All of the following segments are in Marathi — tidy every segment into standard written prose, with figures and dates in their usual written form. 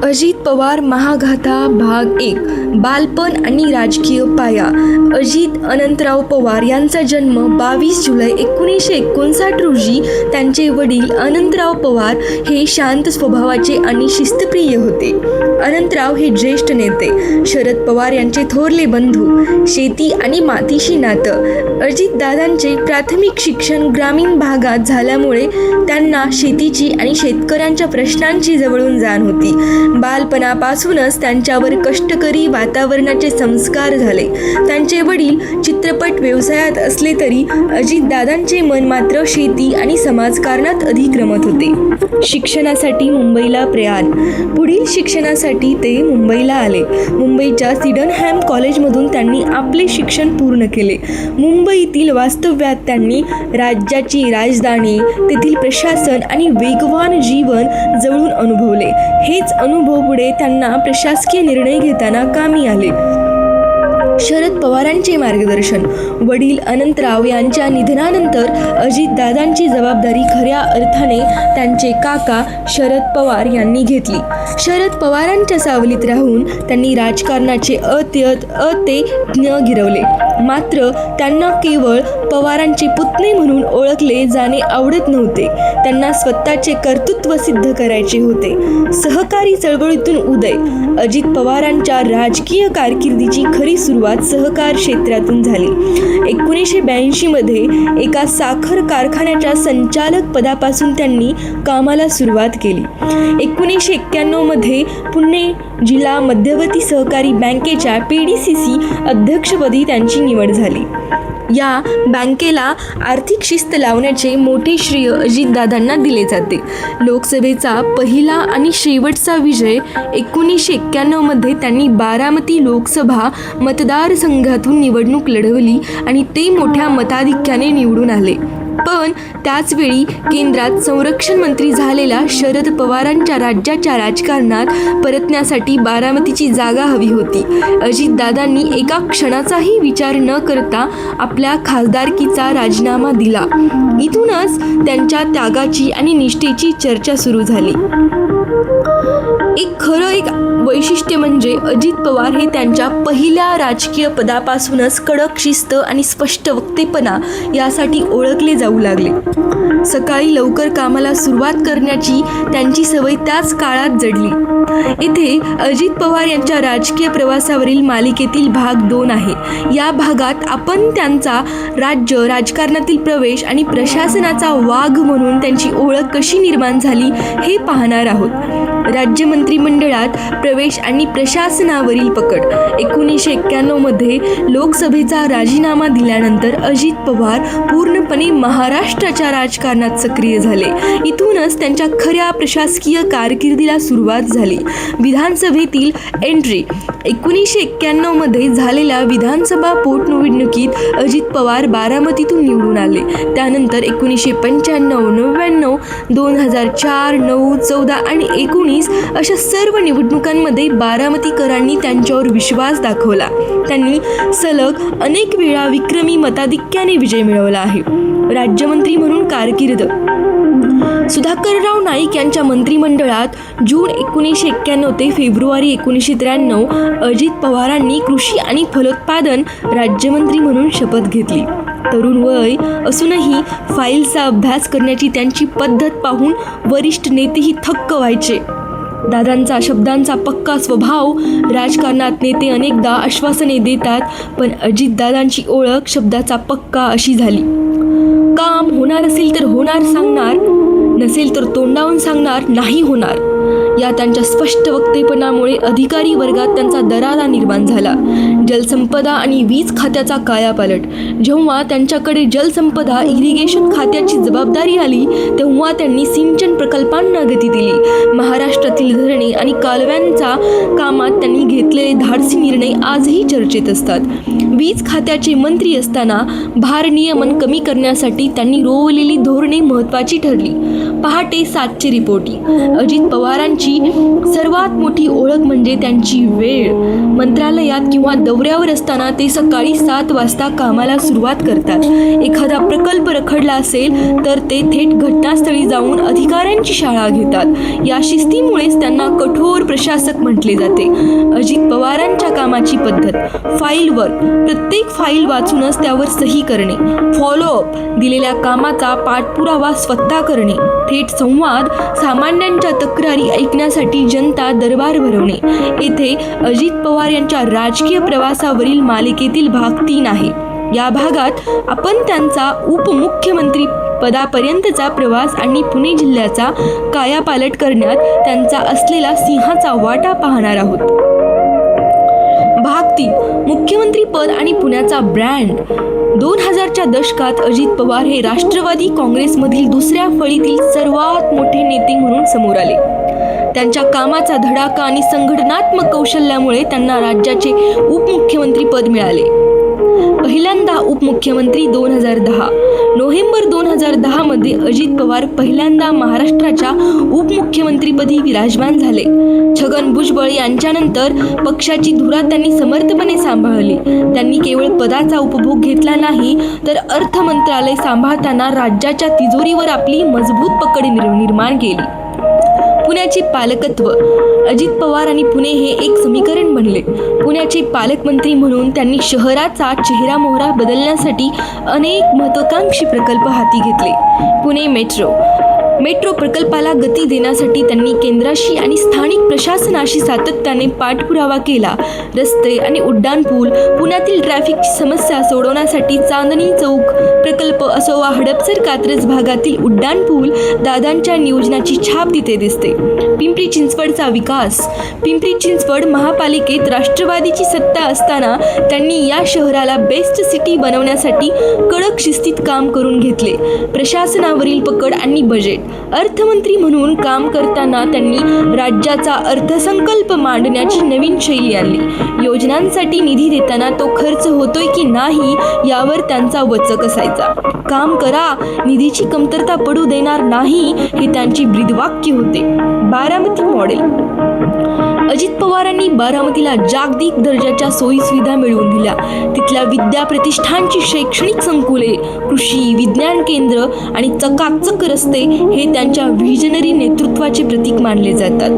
अजित पवार महागाथा भाग 1 बालपण आणि राजकीय पाया. अजित अनंतराव पवार यांचा जन्म 22 जुलै 1959 रोजी. त्यांचे वडील अनंतराव पवार हे शांत स्वभावाचे आणि शिस्तप्रिय होते. अनंतराव हे ज्येष्ठ नेते, शरद पवार यांचे थोरले बंधू, शेती आणि मातीशी नातं. अजितदादांचे प्राथमिक शिक्षण ग्रामीण भागात झाल्यामुळे त्यांना शेतीची आणि शेतकऱ्यांच्या प्रश्नांची जवळून जाण होती. बालपणापासूनच त्यांच्यावर कष्टकरी वातावरणाचे संस्कार झाले. त्यांचे वडील चित्रपट व्यवसायात असले तरी अजितदादांचे मन मात्र शेती आणि समाजकारणात अधिक रमत होते. शिक्षणासाठी मुंबईला प्रयाण. पुढील शिक्षणासाठी ते मुंबईला आले. मुंबईच्या सिडनहॅम कॉलेजमधून त्यांनी आपले शिक्षण पूर्ण केले. मुंबईतील वास्तव्यात त्यांनी राज्याची राजधानी, तेथील प्रशासन आणि वेगवान जीवन जवळून अनुभवले. हेच अनुभव पुढे त्यांना प्रशासकीय निर्णय घेताना कामी आले. शरद पवारांचे मार्गदर्शन. वडील अनंतराव यांच्या निधनानंतर अजितदादांची जबाबदारी खऱ्या अर्थाने त्यांचे काका शरद पवार यांनी घेतली. शरद पवारांच्या सावलीत राहून त्यांनी राजकारणाचे अते ज्ञ गिरवले. मात्र त्यांना केवळ पवारांचे पुतणे म्हणून ओळखले जाणे आवडत नव्हते. त्यांना स्वतःचे कर्तृत्व सिद्ध करायचे होते. सहकारी चळवळीतून उदय. अजित पवारांच्या राजकीय कारकिर्दीची खरी सुरुवात सहकार क्षेत्रातून झाली. 1982 मध्ये एका साखर कारखान्याच्या संचालक पदापासून त्यांनी कामाला सुरुवात केली. 1991 मध्ये पुणे जिल्हा मध्यवर्ती सहकारी बँकेच्या PDCC अध्यक्षपदी त्यांची निवड झाली. या बँकेला आर्थिक शिस्त लावण्याचे मोठे श्रेय अजितदादांना दिले जाते. लोकसभेचा पहिला आणि शेवटचा विजय 1991 मध्ये त्यांनी बारामती लोकसभा मतदारसंघातून निवडणूक लढवली आणि ते मोठ्या मताधिक्याने निवडून आले. पण त्याचवेळी केंद्रात संरक्षण मंत्री झालेल्या शरद पवारांच्या राज्याच्या राजकारणात परतण्यासाठी बारामतीची जागा हवी होती. अजितदादांनी एका क्षणाचाही विचार न करता आपल्या खासदारकीचा राजीनामा दिला. इथूनच त्यांच्या त्यागाची आणि निष्ठेची चर्चा सुरू झाली. एक वैशिष्ट्य म्हणजे अजित पवार हे त्यांच्या पहिल्या राजकीय पदापासूनच कडक शिस्त आणि स्पष्ट वक्तेपणा यासाठी ओळखले जाऊ लागले. सकाळी लवकर कामाला सुरुवात करण्याची त्यांची सवय त्याच काळात जडली. इथे अजित पवार यांच्या राजकीय प्रवासावरील मालिकेतील भाग 2 आहे. या भागात आपण त्यांचा राजकारणातील प्रवेश आणि प्रशासनाचा वाघ म्हणून त्यांची ओळख कशी निर्माण झाली हे पाहणार आहोत. राज्य मंत्रिमंडळात प्रवेश आणि प्रशासनावरील पकड. 1991 मध्ये लोकसभेचा राजीनामा दिल्यानंतर अजित पवार पूर्णपणे महाराष्ट्राच्या राजकारणात सक्रिय झाले. इथूनच त्यांच्या खऱ्या प्रशासकीय कारकिर्दीला सुरुवात झाली. विधानसभेतील एंट्री. 1991 मध्ये झालेल्या विधानसभा पोटनिवडणुकीत अजित पवार बारामतीतून निवडून आले. त्यानंतर 1995, 99, 2004, 9, 14 आणि 19 अशा सर्व निवडणुकांमध्ये बारामतीकरांनी त्यांच्यावर विश्वास दाखवला. त्यांनी सलग अनेक वेळा विक्रमी मताधिक्याने विजय मिळवला आहे. राज्यमंत्री म्हणून कारकीर्द. सुधाकरराव नाईक यांच्या मंत्रिमंडळात जून 1991 ते फेब्रुवारी 1993 अजित पवारांनी कृषी आणि फलोत्पादन राज्यमंत्री म्हणून शपथ घेतली. तरुण वय असूनही फाईलचा अभ्यास करण्याची त्यांची पद्धत पाहून वरिष्ठ नेतेही थक्क व्हायचे. दादांचा शब्दांचा पक्का स्वभाव. राजकारणात नेते अनेकदा आश्वासने देतात, पण अजितदादांची ओळख शब्दाचा पक्का अशी झाली. काम होणार असेल तर होणार सांगणार, नसेल तर तोंडावून सांगणार नाही होणार. या त्यांच्या स्पष्ट वक्तेपणामुळे अधिकारी वर्गात त्यांचा दरारा निर्माण झाला. जलसंपदा आणि वीज खात्याचा कायापालट. जेव्हा त्यांच्याकडे जलसंपदा इरिगेशन खात्याची जबाबदारी आली तेव्हा त्यांनी सिंचन प्रकल्पांना गती दिली. महाराष्ट्रातील धरणे आणि कालव्यांच्या कामात त्यांनी घेतलेले धाडसी निर्णय आजही चर्चेत असतात. वीज खात्याचे मंत्री असताना भारनियमन कमी करण्यासाठी त्यांनी रोवलेली धोरणे महत्त्वाची ठरली. पहाटे 7ची रिपोर्टिंग. अजित पवारांची पवारांची सर्वात मोठी ओळख म्हणजे त्यांची वेळ. मंत्रालयात किंवा दौऱ्यावर असताना ते सकाळी 7 वाजता कामाला सुरुवात करतात. एखादा प्रकल्प रखडला असेल तर ते थेट घटनास्थळी जाऊन अधिकाऱ्यांची शाळा घेतात. या शिस्तीमुळेच त्यांना कठोर प्रशासक म्हटले जाते. अजित पवारांच्या कामाची पद्धत: फाईलवर प्रत्येक फाईल वाचूनच त्यावर सही करणे, फॉलोअप, दिलेल्या कामाचा पाठपुरावा स्वतः करणे, थेट संवाद, सामान्यांच्या तक्रारी ऐकण्यासाठी जनता दरबार भरवणे. येथे अजित पवार यांच्या राजकीय प्रवासावरील मालिकेतील भाग 3 आहे. या भागात आपण त्यांचा उपमुख्यमंत्री पदापर्यंतचा प्रवास आणि पुणे जिल्ह्याचा कायापालट करण्यात त्यांचा असलेला सिंहाचा वाटा पाहणार आहोत. भाग 3: मुख्यमंत्री पद आणि पुण्याचा ब्रँड. 2000च्या दशकात अजित पवार हे राष्ट्रवादी काँग्रेसमधील दुसऱ्या फळीतील सर्वात मोठे नेते म्हणून समोर आले. त्यांच्या कामाचा धडाका आणि संघटनात्मक कौशल्यामुळे त्यांना राज्याचे उपमुख्यमंत्री पद मिळाले. पहिल्यांदा उपमुख्यमंत्री 2010. नोव्हेंबर 2010 मध्ये अजित पवार पहिल्यांदा महाराष्ट्राच्या उपमुख्यमंत्रीपदी विराजमान झाले. छगन भुजबळ यांच्यानंतर पक्षाची धुरा त्यांनी समर्थपणे सांभाळली. त्यांनी केवळ पदाचा उपभोग घेतला नाही, तर अर्थ मंत्रालय सांभाळताना राज्याच्या तिजोरीवर आपली मजबूत पकड निर्माण केली. पुण्याचे पालकत्व. अजित पवार आणि पुणे हे एक समीकरण बनले. पुण्याचे पालकमंत्री म्हणून त्यांनी शहराचा चेहरामोहरा बदलण्यासाठी अनेक महत्त्वाकांक्षी प्रकल्प हाती घेतले. पुणे मेट्रो प्रकल्पाला गती देण्यासाठी त्यांनी केंद्राशी आणि स्थानिक प्रशासनाशी सातत्याने पाठपुरावा केला. रस्ते आणि उड्डाणपूल, पुण्यातील ट्रॅफिकची समस्या सोडवण्यासाठी चांदणी चौक प्रकल्प असो वा हडपसर कात्रज भागातील उड्डाणपूल, दादांच्या नियोजनाची छाप तिथे दिसते. पिंपरी चिंचवडचा विकास. पिंपरी चिंचवड महापालिकेत राष्ट्रवादीची सत्ता असताना त्यांनी या शहराला बेस्ट सिटी बनवण्यासाठी कडक शिस्तीत काम करून घेतले. प्रशासनावरील पकड आणि बजेट. अर्थमंत्री म्हणून काम करताना त्यांनी राज्याचा अर्थसंकल्प मांडण्याची नवीन शैली आणली. योजनांसाठी निधी देताना तो खर्च होतोय की नाही यावर त्यांचा वचक असायचा. काम करा, निधीची कमतरता पडू देणार नाही, हे त्यांची ब्रीदवाक्य होते. बारामती मॉडेल. अजित पवारांनी बारामतीला जागतिक दर्जाच्या सोयीसुविधा मिळवून दिल्या. तिथल्या विद्या प्रतिष्ठानची शैक्षणिक संकुले, कृषी विज्ञान केंद्र आणि चकाचक रस्ते हे त्यांच्या व्हिजनरी नेतृत्वाचे प्रतीक मानले जातात.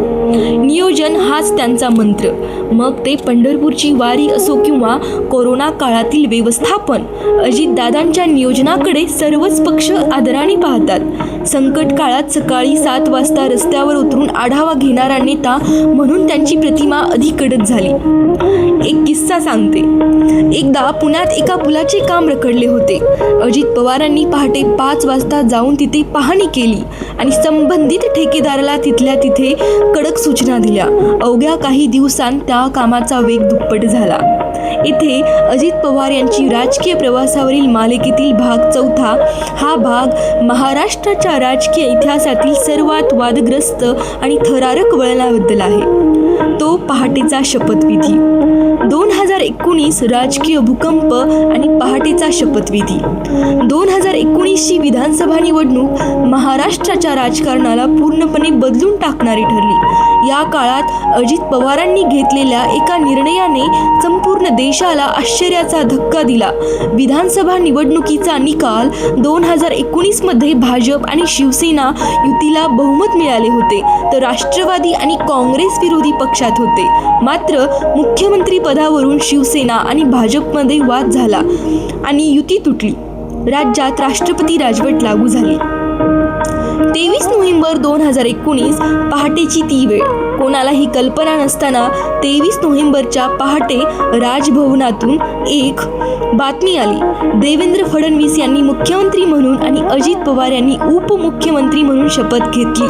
नियोजन हाच त्यांचा मंत्र. मग ते पंढरपूरची वारी असो किंवा कोरोना काळातील व्यवस्थापन, अजितदादांच्या नियोजनाकडे सर्वच पक्ष आदराने पाहतात. संकट काळात सकाळी 7 वाजता रस्त्यावर उतरून आढावा घेणारा नेता म्हणून त्यांची प्रतिमा अधिक कडक झाली. एक किस्सा सांगते. एकदा पुण्यात एका पुलाचे काम रखडले होते. अजित पवारांनी पहाटे 5 वाजता जाऊन तिथे पाहणी केली आणि संबंधित ठेकेदाराला तिथल्या तिथे कडक सूचना दिल्या. अवघ्या काही दिवसांत त्या कामाचा वेग दुप्पट झाला. इथे अजित पवार यांची राजकीय प्रवासावरील मालिकेतील भाग 4. हा भाग महाराष्ट्राच्या राजकीय इतिहासातील सर्वात वादग्रस्त आणि थरारक वळणाबद्दल आहे. तो पहाटेचा शपथविधी. 2019 राजकीय भूकंप आणि पहाटेचा शपथविधी. 2019ची विधानसभा निवडणूक महाराष्ट्राच्या राजकारणाला पूर्णपणे बदलून टाकणारी ठरली. या काळात अजित पवारांनी घेतलेल्या एका निर्णयाने संपूर्ण देशाला आश्चर्याचा धक्का दिला. विधानसभा निवडणुकीचा निकाल 2019 मध्ये भाजप आणि शिवसेना युतीला बहुमत मिळाले होते, तर राष्ट्रवादी आणि काँग्रेस विरोधी पक्षात होते. मात्र मुख्यमंत्री पदावरून शिवसेना आणि भाजपमध्ये वाद झाला आणि युती तुटली. राज्यात राष्ट्रपती राजवट लागू झाली. 23 नोव्हेंबर 2019 पहाटेची ती वेळ. कोणालाही कल्पना नसताना 23 नोव्हेंबरच्या पहाटे राजभवनातून एक बातमी आली. देवेंद्र फडणवीस यांनी मुख्यमंत्री म्हणून आणि अजित पवार यांनी उपमुख्यमंत्री म्हणून शपथ घेतली.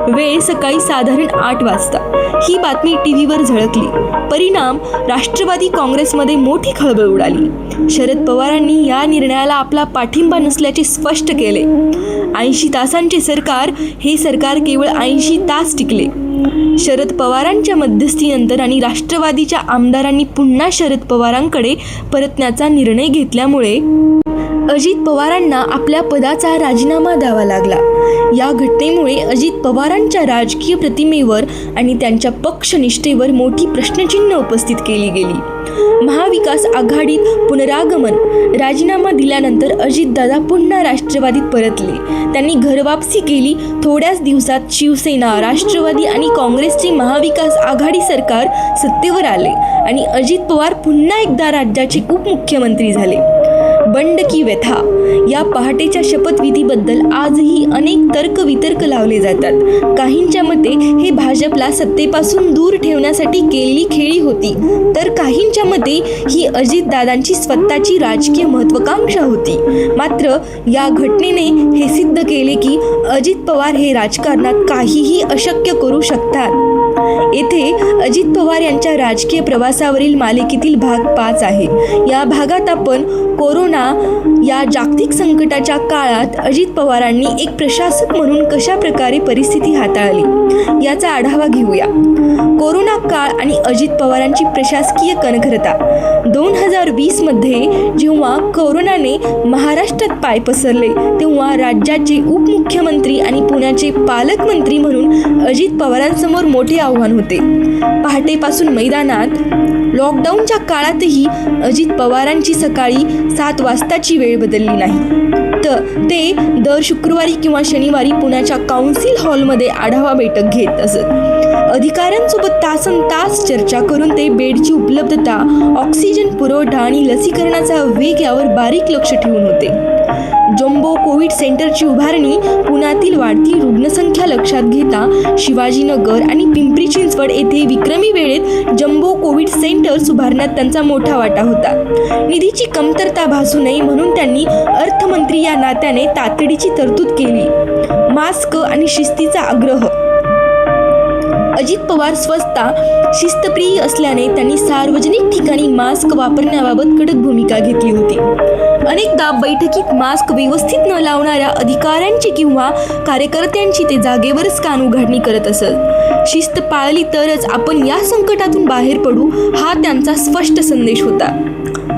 वेळ सकाळी साधारण 8 वाजता. ही बातमी टीव्हीवर झळकली. परिणाम, राष्ट्रवादी काँग्रेसमध्ये मोठी खळबळ उडाली. शरद पवारांनी या निर्णयाला आपला पाठिंबा नसल्याचे स्पष्ट केले. 80 तासांचे सरकार हे सरकार केवळ 80 तास टिकले. शरद पवारांच्या मध्यस्थीनंतर आणि राष्ट्रवादीच्या आमदारांनी पुन्हा शरद पवारांकडे परतण्याचा निर्णय घेतल्यामुळे अजित पवारांना आपल्या पदाचा राजीनामा द्यावा लागला. या घटनेमुळे अजित पवारांच्या राजकीय प्रतिमेवर आणि त्यांच्या पक्षनिष्ठेवर मोठी प्रश्नचिन्ह उपस्थित केली गेली. महाविकास आघाडीत पुनरागमन. राजीनामा दिल्यानंतर अजितदादा पुन्हा राष्ट्रवादीत परतले. त्यांनी घरवापसी केली. थोड्याच दिवसात शिवसेना, राष्ट्रवादी आणि काँग्रेसचे महाविकास आघाडी सरकार सत्तेवर आले आणि अजित पवार पुन्हा एकदा राज्याचे उपमुख्यमंत्री झाले. बंड की व्यथा. या पहाटेच्या शपथविधीबद्दल आजही अनेक तर्कवितर्क लावले जातात. काहींच्या मते हे भाजपला सत्तेपासून दूर ठेवण्यासाठी केलेली खेळी होती, तर काहींच्या मते ही अजितदादांची स्वतःची राजकीय महत्त्वाकांक्षा होती. मात्र या घटनेने हे सिद्ध केले की अजित पवार हे राजकारणात काहीही अशक्य करू शकतात. येथे अजित पवार यांच्या राजकीय प्रवासावरील मालिकेतील भाग 5 आहे. या भागात आपण कोरोना या जागतिक संकटाच्या काळात अजित पवारांनी एक प्रशासक म्हणून कशा प्रकारे परिस्थिती हाताळली याचा आढावा घेऊया. कोरोना काळ आणि अजित पवारांची प्रशासकीय कणखरता. 2020 मध्ये जेव्हा कोरोनाने महाराष्ट्रात पाय पसरले तेव्हा राज्याचे उपमुख्यमंत्री आणि पुण्याचे पालकमंत्री म्हणून अजित पवारांसमोर मोठे आव्हान होते. पहाटेपासून मैदानात. लॉकडाऊनच्या काळातही अजित पवारांची सकाळी 7 वाजताची वेळ बदलली नाही, तर ते दर शुक्रवारी किंवा शनिवारी पुण्याच्या काउन्सिल हॉलमध्ये आढावा बैठक घेत असत. अधिकाऱ्यांसोबत तासनतास चर्चा करून ते बेडची उपलब्धता, ऑक्सिजन पुरवठा आणि लसीकरणाचा वेग यावर बारीक लक्ष ठेवून होते. जम्बो कोविड सेंटरची उभारणी. पुण्यातील वाढती रुग्णसंख्या लक्षात घेता शिवाजीनगर आणि पिंपरी चिंचवड येथे विक्रमी वेळेत जम्बो कोविड सेंटर्स उभारण्यात त्यांचा मोठा वाटा होता. निधीची कमतरता भासू नये म्हणून त्यांनी अर्थमंत्री या नात्याने तातडीची तरतूद केली. मास्क आणि शिस्तीचा आग्रह. अजित पवार स्वतः शिस्तप्रिय असल्याने त्यांनी सार्वजनिक ठिकाणी मास्क वापरण्याबाबत कडक भूमिका घेतली होती. अनेकदा बैठकीत मास्क व्यवस्थित न लावणाऱ्या अधिकाऱ्यांची किंवा कार्यकर्त्यांची ते जागेवरच कानउघाडणी करत असत. शिस्त पाळली तरच आपण या संकटातून बाहेर पडू हा त्यांचा स्पष्ट संदेश होता.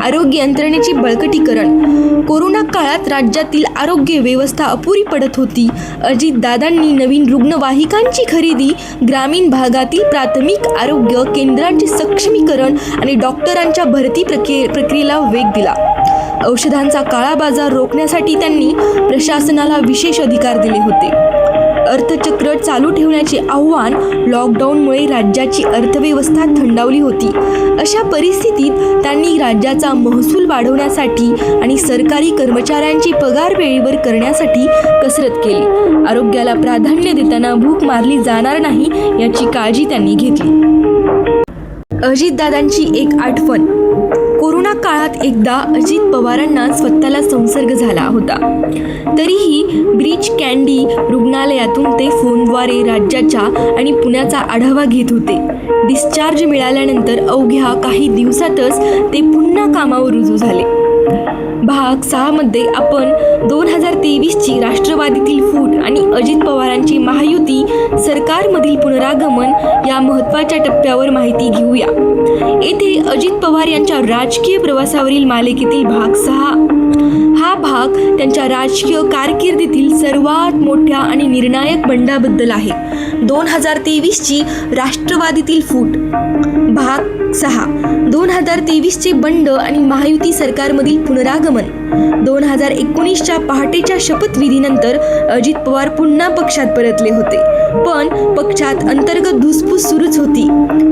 आरोग्य यंत्रणेचे बळकटीकरण. कोरोना काळात राज्यातील आरोग्य व्यवस्था अपुरी पडत होती. अजितदादांनी नवीन रुग्णवाहिकांची खरेदी, ग्रामीण भागातील प्राथमिक आरोग्य केंद्रांचे सक्षमीकरण आणि डॉक्टरांच्या भरती प्रक्रियेला वेग दिला. औषधांचा काळा बाजार रोखण्यासाठी त्यांनी प्रशासनाला विशेष अधिकार दिले होते. अर्थचक्र चालू ठेवण्याचे आव्हान. लॉकडाऊनमुळे राज्याची अर्थव्यवस्था थंडावली होती. अशा परिस्थितीत त्यांनी राज्याचा महसूल वाढवण्यासाठी आणि सरकारी कर्मचाऱ्यांचे पगार वेळेवर करण्यासाठी कसरत केली. आरोग्याला प्राधान्य देताना भूक मारली जाणार नाही याची काळजी त्यांनी घेतली. अजितदादांची एक आठवण. कोरोना काळात एकदा अजित पवारांना स्वतःला संसर्ग झाला होता. तरीही ब्रीच कँडी रुग्णालयातून ते फोनद्वारे राज्याच्या आणि पुण्याचा आढावा घेत होते. डिस्चार्ज मिळाल्यानंतर अवघ्या काही दिवसातच ते पुन्हा कामावर रुजू झाले. भाग 6 मध्ये आपण 2023ची राष्ट्रवादीतील फूट आणि अजित पवारांची महायुती सरकारमधील पुनरागमन या महत्त्वाच्या टप्प्यावर माहिती घेऊया. येथे अजित पवार यांच्या राजकीय प्रवासावरील मालिकेतील भाग 6. हा भाग त्यांच्या राजकीय कारकिर्दीतील सर्वात मोठ्या आणि निर्णायक बंडाबद्दल आहे. 2023ची राष्ट्रवादीतील फूट. भाग 6. 2023चे बंड आणि महायुती सरकारमधील पुनरागमन. 2019च्या पहाटेच्या शपथविधीनंतर अजित पवार पुन्हा पक्षात परतले होते, पण पक्षात अंतर्गत धुसफूस सुरूच होती.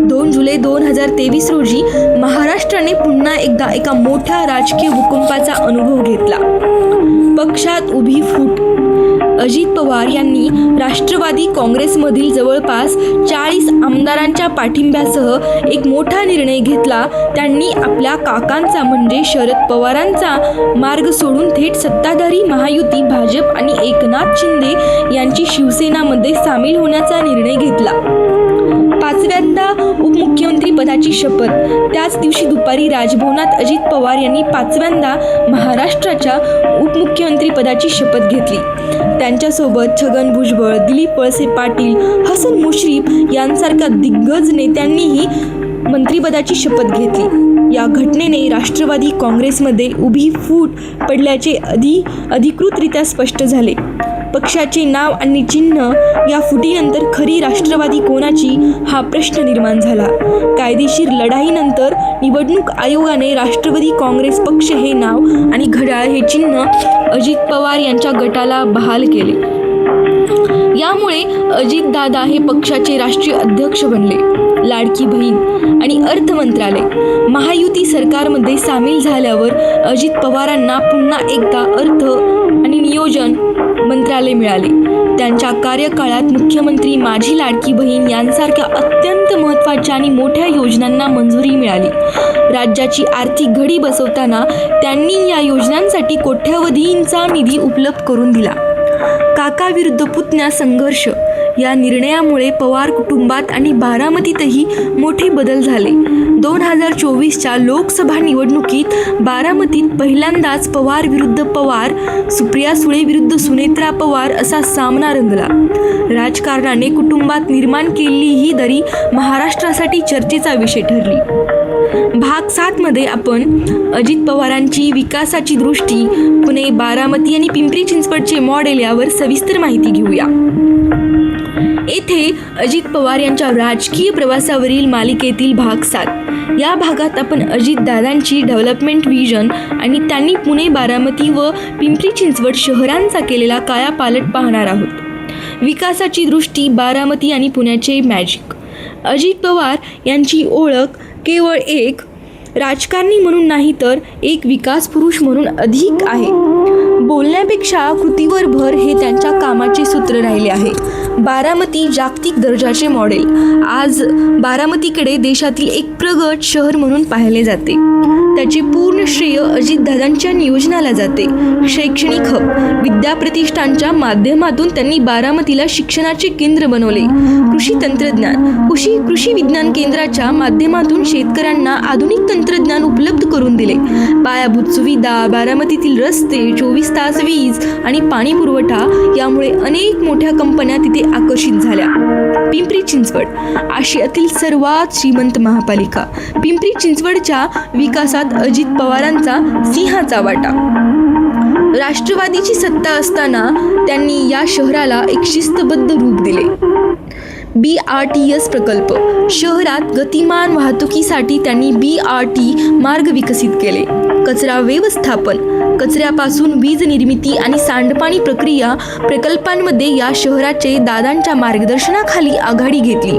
2 जुलै 2023 रोजी महाराष्ट्राने पुन्हा एकदा एका मोठ्या राजकीय भूकंपाचा अनुभव घेतला. पक्षात उभी फूट. अजित पवार यांनी राष्ट्रवादी काँग्रेसमधील जवळपास 40 आमदारांच्या पाठिंब्यासह एक मोठा निर्णय घेतला. त्यांनी आपल्या काकांचा म्हणजे शरद पवारांचा मार्ग सोडून थेट सत्ताधारी महायुती भाजप आणि एकनाथ शिंदे यांची शिवसेनामध्ये सामील होण्याचा निर्णय घेतला. 5व्यांदा उपमुख्यमंत्री पदाची शपथ. त्याच दिवशी दुपारी राजभवनात अजित पवार यांनी 5व्यांदा महाराष्ट्राच्या उपमुख्यमंत्री पदाची शपथ घेतली. त्यांच्यासोबत छगन भुजबळ, दिलीप वळसे पाटील, हसन मुश्रीफ यांसारख्या दिग्गज नेत्यांनीही मंत्रिपदाची शपथ घेतली. या घटनेने राष्ट्रवादी काँग्रेसमध्ये उभी फूट पडल्याचे अधिकृतरित्या स्पष्ट झाले. पक्षाचे नाव आणि चिन्ह या फुटीनंतर खरी राष्ट्रवादी कोणाची हा प्रश्न निर्माण झाला. कायदेशीर लढाईनंतर निवडणूक आयोगाने राष्ट्रवादी काँग्रेस पक्ष हे नाव आणि घड्याळ हे चिन्ह अजित पवार यांच्या गटाला बहाल केले. यामुळे अजितदादा हे पक्षाचे राष्ट्रीय अध्यक्ष बनले. लाडकी बहीण आणि अर्थ मंत्रालय महायुती सरकारमध्ये सामील झाल्यावर अजित पवारांना पुन्हा एकदा अर्थ आणि नियोजन मंत्रालय मिळाले. त्यांच्या कार्यकाळात मुख्यमंत्री माझी लाडकी बहीण यांसारख्या अत्यंत महत्त्वाच्या आणि मोठ्या योजनांना मंजुरी मिळाली. राज्याची आर्थिक घडी बसवताना त्यांनी या योजनांसाठी कोट्यवधींचा निधी उपलब्ध करून दिला. काका विरुद्ध पुतण्या संघर्ष या निर्णयामुळे पवार कुटुंबात आणि बारामतीतही मोठे बदल झाले. 2024च्या लोकसभा निवडणुकीत बारामतीत पहिल्यांदाच पवार विरुद्ध पवार, सुप्रिया सुळे विरुद्ध सुनेत्रा पवार असा सामना रंगला. राजकारणाने कुटुंबात निर्माण केलेली ही दरी महाराष्ट्रासाठी चर्चेचा विषय ठरली. भाग 7 मध्ये आपण अजित पवारांची विकासाची दृष्टी, पुणे, बारामती आणि पिंपरी चिंचवडचे मॉडेल यावर सविस्तर माहिती घेऊया. येथे अजित पवार यांच्या राजकीय प्रवासावरील मालिकेतील भाग 7 या भागात आपण अजितदादांची डेव्हलपमेंट व्हिजन आणि त्यांनी पुणे, बारामती व पिंपरी चिंचवड शहरांचा केलेला कायापालट पाहणार आहोत. विकासाची दृष्टी, बारामती आणि पुण्याचे मॅजिक. अजित पवार यांची ओळख केवळ एक राजकारणी म्हणून नाही तर एक विकास पुरुष म्हणून अधिक आहे. बोलण्यापेक्षा कृतीवर भर हे त्यांच्या कामाचे सूत्र राहिले आहे. बारामती जागतिक दर्जाचे मॉडेल. आज बारामतीकडे देशातील एक प्रगत शहर म्हणून पाहिले जाते. त्याचे पूर्ण श्रेय अजितदादांच्या नियोजनाला जाते. शैक्षणिक हब, विद्याप्रतिष्ठानच्या माध्यमातून त्यांनी बारामतीला शिक्षणाचे केंद्र बनवले. कृषी तंत्रज्ञान, कृषी विज्ञान केंद्राच्या माध्यमातून शेतकऱ्यांना आधुनिक तंत्रज्ञान उपलब्ध करून दिले. पायाभूत सुविधा, बारामतीतील रस्ते, 24 तास वीज आणि पाणी पुरवठा यामुळे अनेक मोठ्या कंपन्या तिथे आकर्षित झाल्या. पिंपरी चिंचवड आशियातील सर्वात श्रीमंत महापालिका. पिंपरी चिंचवडच्या विकासात अजित पवारांचा सिंहाचा वाटा. राष्ट्रवादीची सत्ता असताना त्यांनी या शहराला एक शिस्तबद्ध रूप दिले. BRTS प्रकल्प. शहरात गतिमान वाहतुकीसाठी त्यांनी BRT मार्ग विकसित केले. कचरा व्यवस्थापन, कचऱ्यापासून वीज निर्मिती आणि सांडपाणी प्रक्रिया प्रकल्पांमध्ये या शहराचे दादांच्या मार्गदर्शनाखाली आघाडी घेतली.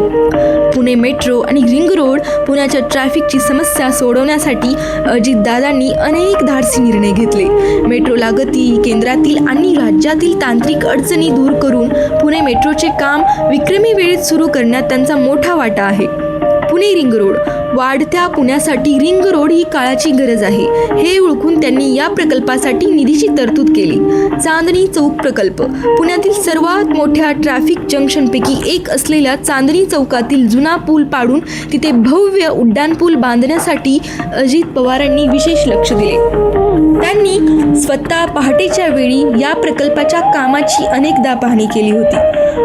पुणे मेट्रो आणि रिंग रोड. पुण्याच्या ट्रॅफिकची समस्या सोडवण्यासाठी अजितदादांनी अनेक धाडसी निर्णय घेतले. मेट्रोला गती, केंद्रातील आणि राज्यातील तांत्रिक अडचणी दूर करून पुणे मेट्रोचे काम विक्रमी वेळेत सुरू करण्यात त्यांचा मोठा वाटा आहे. Pune ring road. वाढत्या पुण्यासाठी रिंग रोड ही काळाची गरज आहे हे ओळखून त्यांनी या प्रकल्पासाठी निधीची तरतूद केली. चांदणी चौक प्रकल्प. पुण्यातील सर्वात मोठ्या ट्रॅफिक जंक्शनपैकी एक असलेल्या चांदणी चौकातील जुना पूल पाडून तिथे भव्य उड्डाणपूल बांधण्यासाठी अजित पवारांनी विशेष लक्ष दिले. त्यांनी स्वतः पहाटेच्या वेळी या प्रकल्पाच्या कामाची अनेकदा पाहणी केली होती.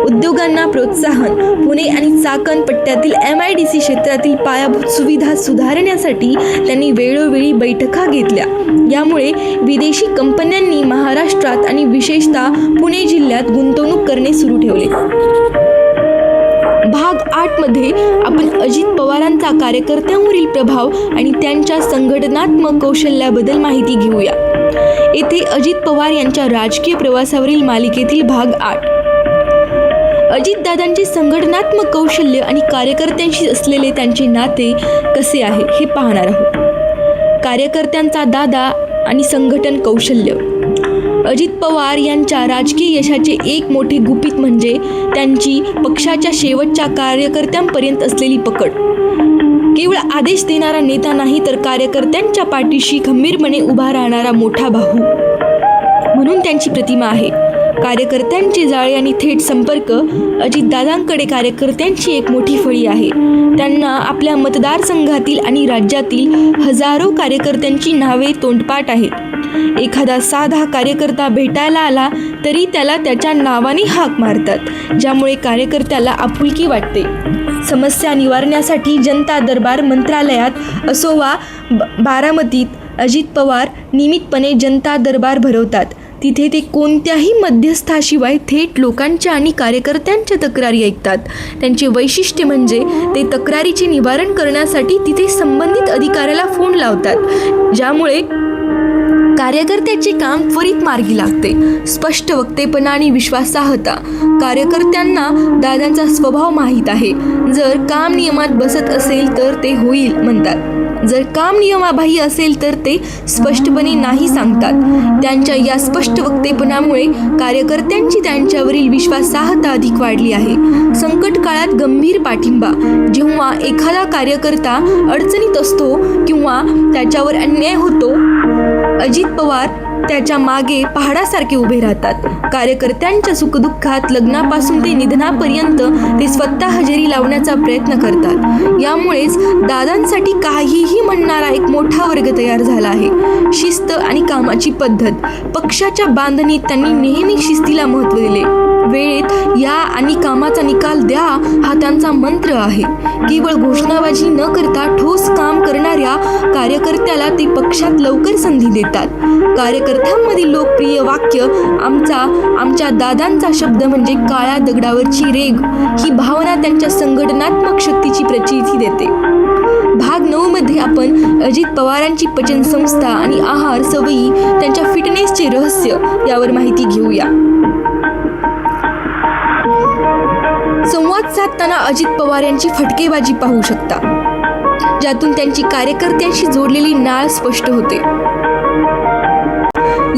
उद्योगांना प्रोत्साहन. पुणे आणि चाकण पट्ट्यातील MIDC क्षेत्रातील पायाभूत सुविधा सुधारण्यासाठी त्यांनी वेळोवेळी बैठका घेतल्या. यामुळे विदेशी कंपन्यांनी महाराष्ट्रात आणि विशेषतः पुणे जिल्ह्यात गुंतवणूक करणे सुरू ठेवले. भाग 8 मध्ये आपण अजित पवारांचा कार्यकर्त्यांवरील प्रभाव आणि त्यांच्या संघटनात्मक कौशल्याबद्दल माहिती घेऊया. येथे अजित पवार यांच्या राजकीय प्रवासावरील मालिकेतील भाग 8. अजितदादांचे संघटनात्मक कौशल्य आणि कार्यकर्त्यांशी असलेले त्यांचे नाते कसे आहे हे पाहणार आहोत. कार्यकर्त्यांचा दादा आणि संघटन कौशल्य. अजित पवार यांच्या राजकीय यशाचे एक मोठे गुपित म्हणजे त्यांची पक्षाच्या शेवटच्या कार्यकर्त्यांपर्यंत असलेली पकड. केवळ आदेश देणारा नेता नाही तर कार्यकर्त्यांच्या पाठीशी खंबीरपणे उभा राहणारा मोठा भाऊ म्हणून त्यांची प्रतिमा आहे. कार्यकर्त्यांचे जाळे आणि थेट संपर्क. अजितदादांकडे कार्यकर्त्यांची एक मोठी फळी आहे. त्यांना आपल्या मतदारसंघातील आणि राज्यातील हजारो कार्यकर्त्यांची नावे तोंडपाठ आहेत. एखादा साधा कार्यकर्ता भेटायला आला तरी त्याला त्याच्या नावाने हाक मारतात, ज्यामुळे कार्यकर्त्याला आपुलकी वाटते. समस्या निवारण्यासाठी जनता दरबार मंत्रालयात असो वा बारामतीत अजित पवार नियमितपणे जनता दरबार भरवतात. तिथे ते कोणत्याही मध्यस्थाशिवाय थेट लोकांच्या आणि कार्यकर्त्यांच्या तक्रारी ऐकतात. त्यांचे वैशिष्ट्य म्हणजे ते तक्रारीचे निवारण करण्यासाठी तिथे संबंधित अधिकाऱ्याला फोन लावतात, ज्यामुळे कार्यकर्त्याचे काम त्वरित मार्गी लागते. स्पष्ट वक्तेपणा आणि विश्वासार्हता. कार्यकर्त्यांना दादांचा स्वभाव माहीत आहे. जर काम नियमात बसत असेल तर ते होईल म्हणतात, जर काम नियमाबाह्य असेल तर ते स्पष्टपणे नाही सांगतात. त्यांच्या या स्पष्ट वक्तेपणामुळे कार्यकर्त्यांची त्यांच्यावरील विश्वासार्हता अधिक वाढली आहे. संकट काळात गंभीर पाठिंबा. जेव्हा एखादा कार्यकर्ता अडचणीत असतो किंवा त्याच्यावर अन्याय होतो, अजित पवार त्याच्या मागे पहाडासारखे उभे राहतात. कार्यकर्त्यांच्या सुखदुःखात लग्नापासून ते निधनापर्यंत ते स्वतः हजेरी लावण्याचा प्रयत्न करतात. यामुळेच दादांसाठी काहीही म्हणणारा एक मोठा वर्ग तयार झाला आहे. शिस्त आणि कामाची पद्धत. पक्षाच्या बांधणीत त्यांनी नेहमी शिस्तीला महत्त्व दिले. वेळेत या आणि कामाचा निकाल द्या हा त्यांचा मंत्र आहे. केवळ घोषणाबाजी न करता ठोस काम करणाऱ्या कार्यकर्त्याला ते पक्षात लवकर संधी देतात. कार्यकर्त्यांमधील लोकप्रिय वाक्य आमच्या दादांचा शब्द म्हणजे काळ्या दगडावरची रेघ ही भावना त्यांच्या संघटनात्मक शक्तीची प्रचिती देते. भाग 9 मध्ये आपण अजित पवारांची पचन संस्था आणि आहार सवयी, त्यांच्या फिटनेसचे रहस्य यावर माहिती घेऊया. संवाद साधताना अजित पवार यांची फटकेबाजी पाहू शकता, ज्यातून त्यांची कार्यकर्त्यांशी जोडलेली नाळ स्पष्ट होते.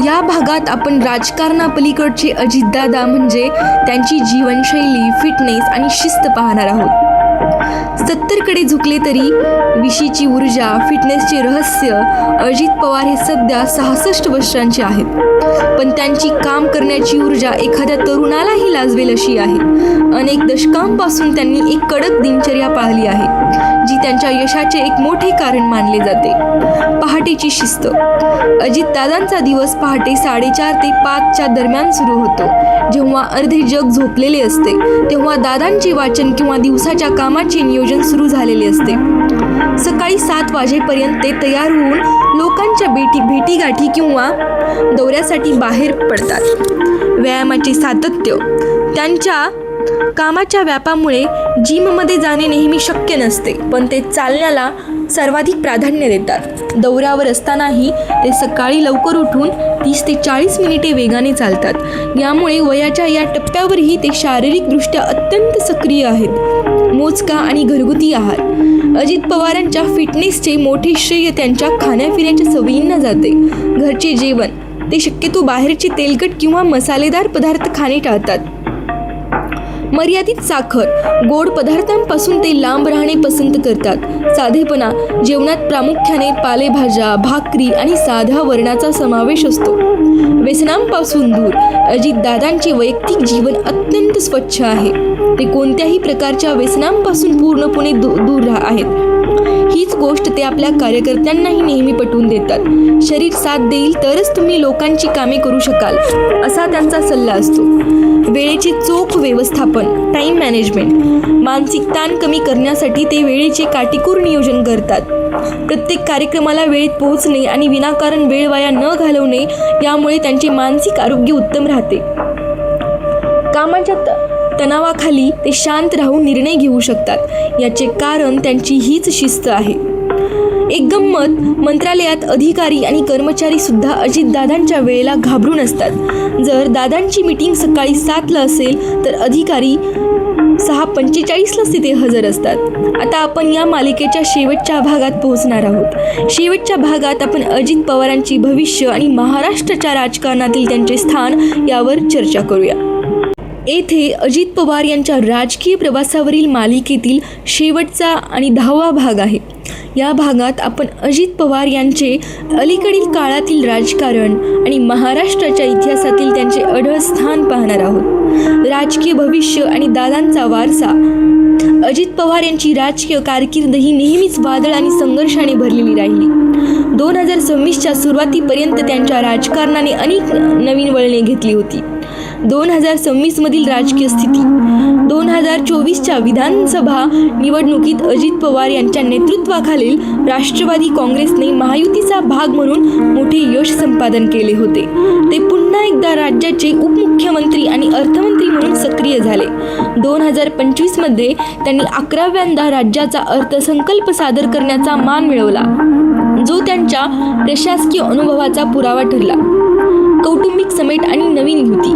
या भागात आपण राजकारणापलीकडचे अजितदादा म्हणजे त्यांची जीवनशैली, फिटनेस आणि शिस्त पाहणार आहोत. 70कडे झुकले तरी विशीची ऊर्जा, फिटनेसचे रहस्य. अजित पवार हे सध्या 66 वर्षांचे आहेत, पण त्यांची काम करण्याची ऊर्जा एखाद्या तरुणालाही लाजवेल अशी आहे. अनेक दशकांपासून त्यांनी एक कडक दिनचर्या पाळली आहे, जी त्यांच्या यशाचे एक मोठे कारण मानले जाते. पहाटेची शिस्त. अजितदादांचा दिवस पहाटे 4:30 ते 5च्या दरम्यान सुरू होतो. जेव्हा अर्धे जग झोपलेले असते, तेव्हा दादांचे वाचन किंवा दिवसाच्या कामाचे नियोजन सुरू झालेले असते. सकाळी 7 वाजेपर्यंत ते तयार होऊन लोकांच्या भेटीगाठी किंवा दौऱ्यासाठी बाहेर पडतात. व्यायामाचे सातत्य. त्यांच्या कामाच्या व्यापामुळे जिममध्ये जाणे नेहमी शक्य नसते, पण ते चालण्याला सर्वाधिक प्राधान्य देतात. दौऱ्यावर असतानाही ते सकाळी लवकर उठून 30 ते 40 मिनिटे वेगाने चालतात. यामुळे वयाच्या या टप्प्यावरही ते शारीरिकदृष्ट्या अत्यंत सक्रिय आहेत. मोजका आणि घरगुती आहार. अजित पवारांच्या फिटनेसचे मोठे श्रेय त्यांच्या खाण्यापिण्याच्या सवयींना जाते. घरचे जेवण. ते शक्यतो बाहेरचे तेलकट किंवा मसालेदार पदार्थ खाणे टाळतात. मर्यादित साखर. गोड पदार्थांपासून ते लांब राहणे पसंत करतात. साधेपणा. जेवणात प्रामुख्याने पालेभाज्या, भाकरी आणि साध्या वरणाचा समावेश असतो. व्यसनांपासून दूर. अजितदादांचे वैयक्तिक जीवन अत्यंत स्वच्छ आहे. ते कोणत्याही प्रकारच्या व्यसनांपासून पूर्णपणे दूर आहेत. हीच गोष्ट ते आपल्या कार्यकर्त्यांनाही नेहमी पटवून देतात. शरीर साथ देईल तरच तुम्ही लोकांची कामे करू शकाल, असा त्यांचा सल्ला असतो. वेळेचे चोख व्यवस्थापन. Time management. मानसिक ताण कमी करण्यासाठी ते वेळेचे काटेकोर नियोजन करतात. प्रत्येक कार्यक्रमाला वेळेत पोहोचणे आणि विनाकारण वेळ वाया न घालवणे यामुळे त्यांचे मानसिक आरोग्य उत्तम राहते. कामाच्या तणावाखाली ते शांत राहून निर्णय घेऊ शकतात. याचे कारण त्यांची हीच शिस्त आहे. एक गंमत. मंत्रालयात अधिकारी आणि कर्मचारी सुद्धा अजितदादांच्या वेळेला घाबरून असतात. जर दादांची मीटिंग सकाळी 7ला असेल तर अधिकारी 6:45ला तिथे हजर असतात. आता आपण या मालिकेच्या शेवटच्या भागात पोहोचणार आहोत. शेवटच्या भागात आपण अजित पवारांची भविष्य आणि महाराष्ट्राच्या राजकारणातील त्यांचे स्थान यावर चर्चा करूया. येथे अजित पवार यांच्या राजकीय प्रवासावरील मालिकेतील शेवटचा आणि 10वा भाग आहे. या भागात आपण अजित पवार यांचे अलीकडील काळातील राजकारण आणि महाराष्ट्राच्या इतिहासातील त्यांचे अढळ स्थान पाहणार आहोत. राजकीय भविष्य आणि दादांचा वारसा. अजित पवार यांची राजकीय कारकीर्द ही नेहमीच वादळ आणि संघर्षाने भरलेली राहिली. 2026च्या सुरुवातीपर्यंत त्यांच्या राजकारणाने अनेक नवीन वळणे घेतली होती. 2026 मधील राजकीय स्थिती. 2024च्या विधानसभा निवडणुकीत अजित पवार यांच्या नेतृत्वाखालील राष्ट्रवादी काँग्रेसने महायुतीचा भाग म्हणून मोठे यश संपादन केले होते. ते पुन्हा एकदा राज्याचे उपमुख्यमंत्री आणि अर्थमंत्री म्हणून सक्रिय झाले. 2025 मध्ये त्यांनी 11व्यांदा राज्याचा अर्थसंकल्प सादर करण्याचा मान मिळवला, जो त्यांच्या प्रशासकीय अनुभवाचा पुरावा ठरला. कौटुंबिक समेट आणि नवीन युती.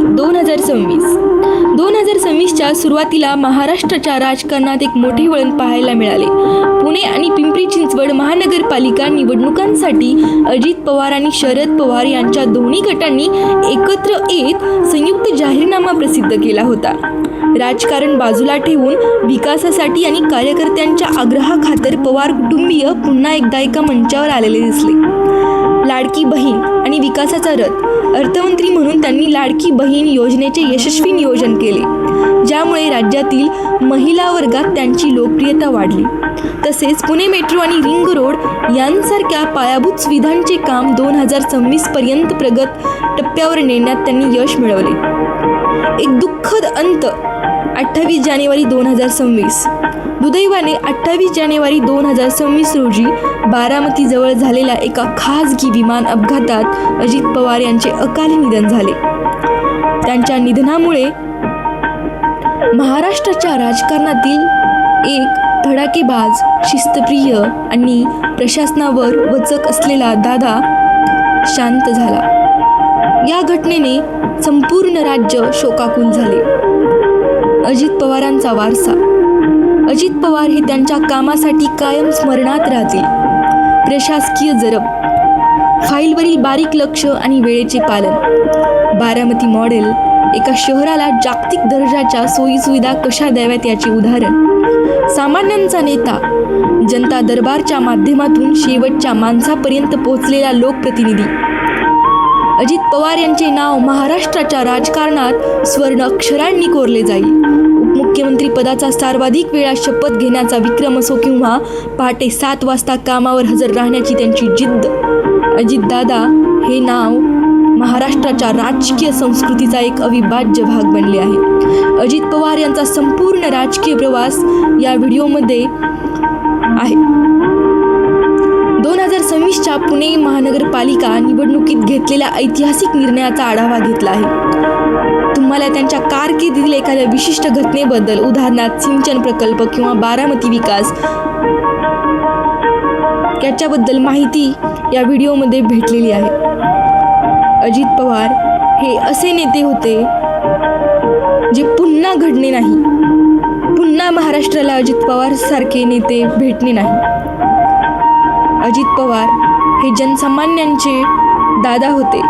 2026च्या सुरुवातीला महाराष्ट्राच्या राजकारणात एक मोठे वळण पाहायला मिळाले. पुणे आणि पिंपरी चिंचवड महानगरपालिका निवडणुकांसाठी अजित पवार आणि शरद पवार यांच्या दोन्ही गटांनी एकत्र येत संयुक्त जाहीरनामा प्रसिद्ध केला होता. राजकारण बाजूला ठेवून विकासासाठी आणि कार्यकर्त्यांच्या आग्रहाखातर पवार कुटुंबीय पुन्हा एकदा एका मंचावर आलेले दिसले. लाडकी बहीण आणि विकासाचा रथ. अर्थमंत्री म्हणून त्यांनी लाडकी बहीण योजनेचे यशस्वी नियोजन केले, ज्यामुळे राज्यातील महिला वर्गात त्यांची लोकप्रियता वाढली. तसेच पुणे मेट्रो आणि रिंग रोड यांसारख्या पायाभूत सुविधांचे काम 2026 पर्यंत प्रगत टप्प्यावर नेण्यात त्यांनी यश मिळवले. एक दुःखद अंत. 28 जानेवारी 2026. दुर्दैवाने 28 जानेवारी 2026 रोजी बारामतीजवळ झालेल्या एका खासगी विमान अपघातात अजित पवार यांचे अकाली निधन झाले. त्यांच्या निधनामुळे महाराष्ट्राच्या राजकारणातील एक धडाकेबाज, शिस्तप्रिय आणि प्रशासनावर वचक असलेला दादा शांत झाला. या घटनेने संपूर्ण राज्य शोकाकुल झाले. अजित पवारांचा वारसा. अजित पवार हे त्यांच्या कामासाठी कायम स्मरणात राहतील. प्रशासकीय जरब, फाईलवरील बारीक लक्ष आणि वेळेचे पालन. बारामती मॉडेल एका शहराला जागतिक दर्जाच्या सोयीसुविधा कशा द्याव्यात याचे उदाहरण. सामान्यांचा नेता, जनता दरबारच्या माध्यमातून शेवटच्या माणसापर्यंत पोहोचलेला लोकप्रतिनिधी. अजित पवार यांचे नाव महाराष्ट्राच्या राजकारणात स्वर्ण अक्षरांनी कोरले जाईल. उपमुख्यमंत्री पदाचा सर्वाधिक वेळा शपथ घेण्याचा विक्रम असो किंवा पहाटे 7 वाजता कामावर हजर राहण्याची त्यांची जिद्द, अजितदादा हे नाव महाराष्ट्राच्या राजकीय संस्कृतीचा एक अविभाज्य भाग बनले आहे. अजित पवार यांचा संपूर्ण राजकीय प्रवास या व्हिडिओमध्ये आहे. 2026च्या पुणे महानगरपालिका निवडणुकीत घेतलेल्या ऐतिहासिक निर्णयाचा आढावा घेतला आहे. तुम्हाला त्यांच्या कारकिर्दीतील एखाद्या विशिष्ट घटनेबद्दल, उदाहरणार्थ सिंचन प्रकल्प किंवा बारामती विकास, याच्याबद्दल माहिती या व्हिडिओमध्ये भेटलेली आहे. अजित पवार हे असे नेते होते जे पुन्हा घडणे नाही. पुन्हा महाराष्ट्राला अजित पवार सारखे नेते भेटणे नाही. अजित पवार हे जनसामान्यांचे दादा होते.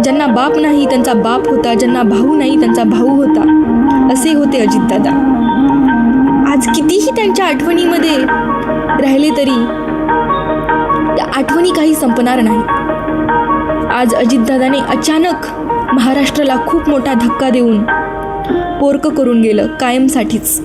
ज्यांना बाप नाही त्यांचा बाप होता, ज्यांना भाऊ नाही त्यांचा भाऊ होता, असे होते अजितदादा. आज कितीही त्यांच्या आठवणीमध्ये राहिले तरी त्या आठवणी काही संपणार नाही. आज अजितदादाने अचानक महाराष्ट्राला खूप मोठा धक्का देऊन पोरकं करून गेलं कायमसाठीच.